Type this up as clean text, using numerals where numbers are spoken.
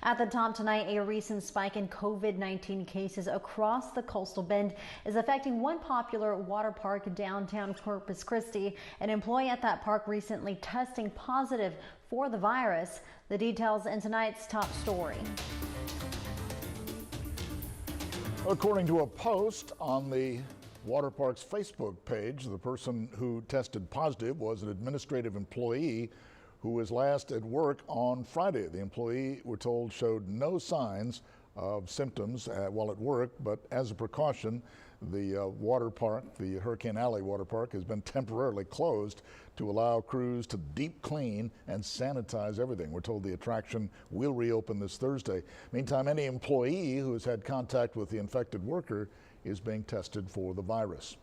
At the top tonight, a recent spike in COVID-19 cases across the coastal bend is affecting one popular water park downtown Corpus Christi. An employee at that park recently testing positive for the virus. The details in tonight's top story. According to a post on the water park's Facebook page, the person who tested positive was an administrative employee who was last at work on Friday. The employee, we're told, showed no signs of symptoms while at work, but as a precaution, the water park, the Hurricane Alley Waterpark, has been temporarily closed to allow crews to deep clean and sanitize everything. We're told the attraction will reopen this Thursday. Meantime, any employee who has had contact with the infected worker is being tested for the virus.